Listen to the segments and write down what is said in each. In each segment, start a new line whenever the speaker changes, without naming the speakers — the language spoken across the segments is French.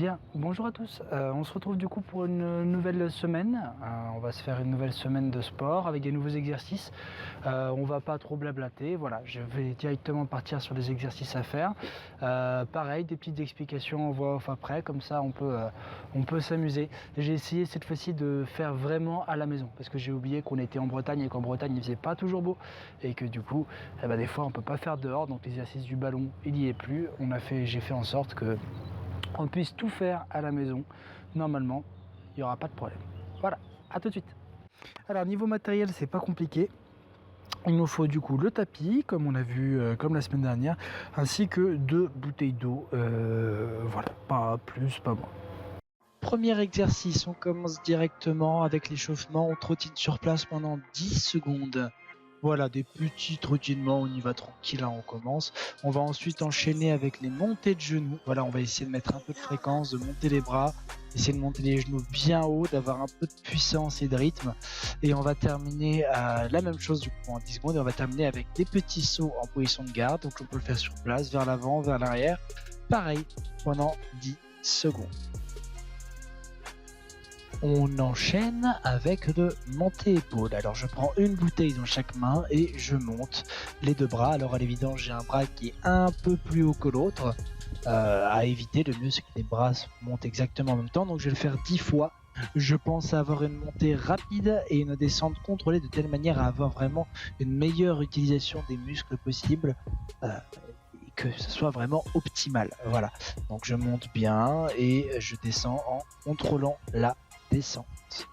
Bien, bonjour à tous. On se retrouve du coup pour une nouvelle semaine. On va se faire une nouvelle semaine de sport avec des nouveaux exercices. On va pas trop blablater. Voilà, je vais directement partir sur les exercices à faire. Pareil, des petites explications en voix off après, comme ça on peut s'amuser. J'ai essayé cette fois-ci de faire vraiment à la maison parce que j'ai oublié qu'on était en Bretagne et qu'en Bretagne il faisait pas toujours beau et que du coup, des fois on peut pas faire dehors. Donc l'exercice du ballon, il y est plus. J'ai fait en sorte que on puisse tout faire à la maison. Normalement, il n'y aura pas de problème. Voilà, à tout de suite. Alors niveau matériel, c'est pas compliqué. Il nous faut du coup le tapis, comme on a vu comme la semaine dernière, ainsi que 2 bouteilles d'eau. Voilà, pas plus, pas moins. Premier exercice, on commence directement avec l'échauffement. On trottine sur place pendant 10 secondes. Voilà, des petits trottinements, on y va tranquille, on commence. On va ensuite enchaîner avec les montées de genoux. Voilà, on va essayer de mettre un peu de fréquence, de monter les bras, essayer de monter les genoux bien haut, d'avoir un peu de puissance et de rythme. Et on va terminer la même chose du coup en 10 secondes. Et on va terminer avec des petits sauts en position de garde. Donc on peut le faire sur place, vers l'avant, vers l'arrière. Pareil, pendant 10 secondes. On enchaîne avec de montée épaule. Alors je prends une bouteille dans chaque main et je monte les deux bras. Alors à l'évidence j'ai un bras qui est un peu plus haut que l'autre. À éviter, le mieux c'est que les bras montent exactement en même temps. Donc je vais le faire 10 fois. Je pense avoir une montée rapide et une descente contrôlée de telle manière à avoir vraiment une meilleure utilisation des muscles possible. Et que ce soit vraiment optimal. Voilà. Donc je monte bien et je descends en contrôlant la descente.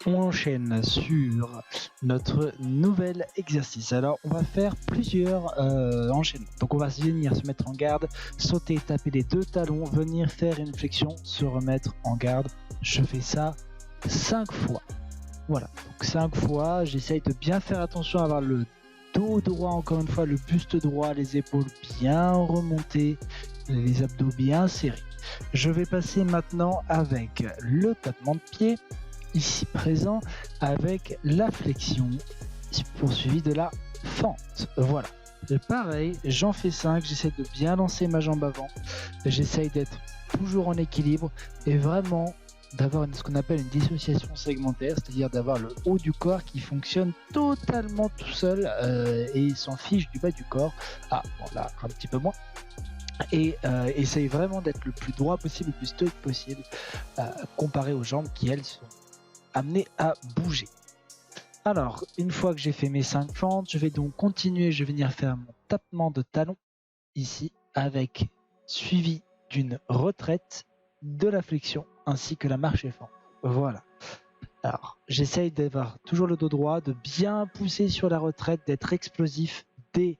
On enchaîne sur notre nouvel exercice. Alors on va faire plusieurs enchaînements. Donc on va venir se mettre en garde, sauter, taper les deux talons, venir faire une flexion, se remettre en garde. Je fais ça 5 fois. Voilà, donc 5 fois, j'essaye de bien faire attention à avoir le dos droit, encore une fois, le buste droit, les épaules bien remontées, les abdos bien serrés. Je vais passer maintenant avec le tapement de pied, ici présent, avec la flexion, poursuivi de la fente. Voilà. Et pareil, j'en fais 5, j'essaie de bien lancer ma jambe avant, j'essaye d'être toujours en équilibre et vraiment d'avoir ce qu'on appelle une dissociation segmentaire, c'est-à-dire d'avoir le haut du corps qui fonctionne totalement tout seul et il s'en fiche du bas du corps. Ah, bon là, un petit peu moins. Et essaye vraiment d'être le plus droit possible, le plus stoïque possible, comparé aux jambes qui, elles, sont amenées à bouger. Alors, une fois que j'ai fait mes 5 fentes, je vais donc continuer, je vais venir faire mon tapement de talon, ici, avec suivi d'une retraite, de la flexion, ainsi que la marche et fente. Voilà. Alors, j'essaye d'avoir toujours le dos droit, de bien pousser sur la retraite, d'être explosif dès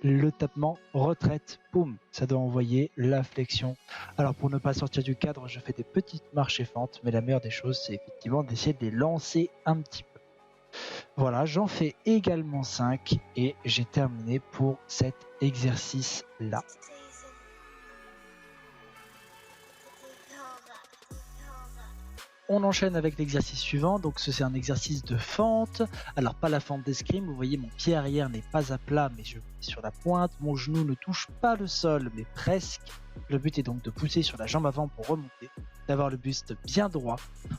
le tapement, retraite, boum, ça doit envoyer la flexion. Alors pour ne pas sortir du cadre, je fais des petites marches et fentes, mais la meilleure des choses, c'est effectivement d'essayer de les lancer un petit peu. Voilà, j'en fais également 5 et j'ai terminé pour cet exercice-là. On enchaîne avec l'exercice suivant, donc c'est un exercice de fente. Alors pas la fente d'escrime, vous voyez mon pied arrière n'est pas à plat mais je mets sur la pointe, mon genou ne touche pas le sol mais presque. Le but est donc de pousser sur la jambe avant pour remonter, d'avoir le buste bien droit.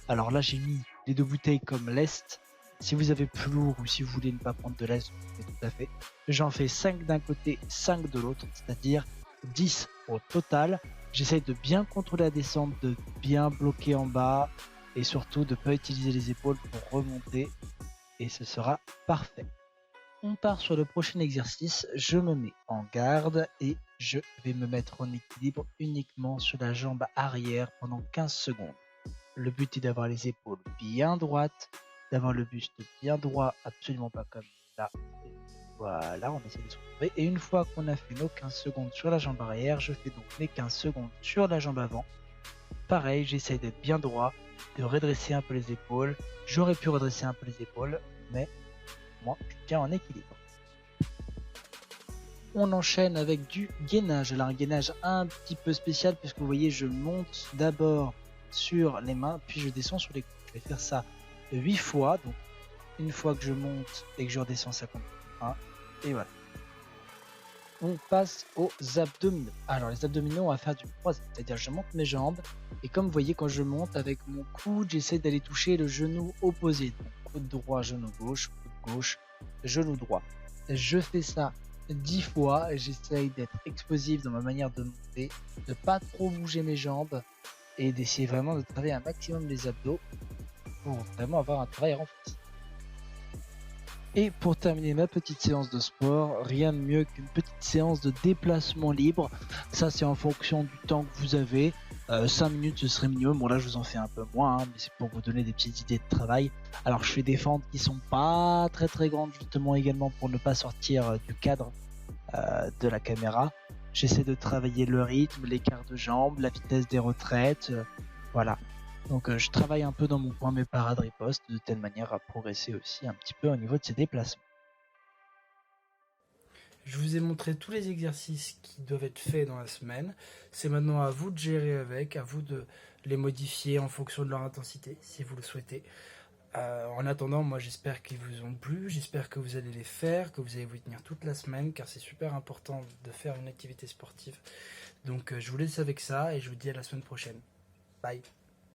Alors là j'ai mis les 2 bouteilles comme lest. Si vous avez plus lourd ou si vous voulez ne pas prendre de lest, vous pouvez tout à fait. J'en fais 5 d'un côté, 5 de l'autre, c'est-à-dire 10 au total. J'essaye de bien contrôler la descente, de bien bloquer en bas et surtout de ne pas utiliser les épaules pour remonter et ce sera parfait. On part sur le prochain exercice, je me mets en garde et je vais me mettre en équilibre uniquement sur la jambe arrière pendant 15 secondes. Le but est d'avoir les épaules bien droites, d'avoir le buste bien droit, absolument pas comme là. Voilà, on essaie de se retrouver. Et une fois qu'on a fait nos 15 secondes sur la jambe arrière, je fais donc mes 15 secondes sur la jambe avant. Pareil, j'essaie d'être bien droit, de redresser un peu les épaules. J'aurais pu redresser un peu les épaules, mais moi, je tiens en équilibre. On enchaîne avec du gainage. Alors un gainage un petit peu spécial puisque vous voyez, je monte d'abord sur les mains, puis je descends sur les coudes. Je vais faire ça 8 fois. Donc une fois que je monte et que je redescends, ça compte 1. Et voilà. on passe aux abdominaux. Alors les abdominaux, on va faire du croisé, c'est-à-dire je monte mes jambes et comme vous voyez quand je monte avec mon coude, j'essaie d'aller toucher le genou opposé. Donc coude droit, genou gauche, genou droit. Je fais ça 10 fois, j'essaye d'être explosif dans ma manière de monter, de pas trop bouger mes jambes et d'essayer vraiment de travailler un maximum les abdos pour vraiment avoir un travail renforcé. Et pour terminer ma petite séance de sport, rien de mieux qu'une petite séance de déplacement libre. Ça, c'est en fonction du temps que vous avez. 5 minutes, ce serait minimum. Bon, là, je vous en fais un peu moins, hein, mais c'est pour vous donner des petites idées de travail. Alors, je fais des fentes qui sont pas très très grandes, justement, également pour ne pas sortir du cadre de la caméra. J'essaie de travailler le rythme, l'écart de jambes, la vitesse des retraites. Voilà. Donc je travaille un peu dans mon coin mes parades ripostes de telle manière à progresser aussi un petit peu au niveau de ces déplacements.
Je vous ai montré tous les exercices qui doivent être faits dans la semaine. C'est maintenant à vous de gérer avec, à vous de les modifier en fonction de leur intensité, si vous le souhaitez. En attendant, moi j'espère qu'ils vous ont plu, j'espère que vous allez les faire, que vous allez vous y tenir toute la semaine, car c'est super important de faire une activité sportive. Donc je vous laisse avec ça et je vous dis à la semaine prochaine. Bye.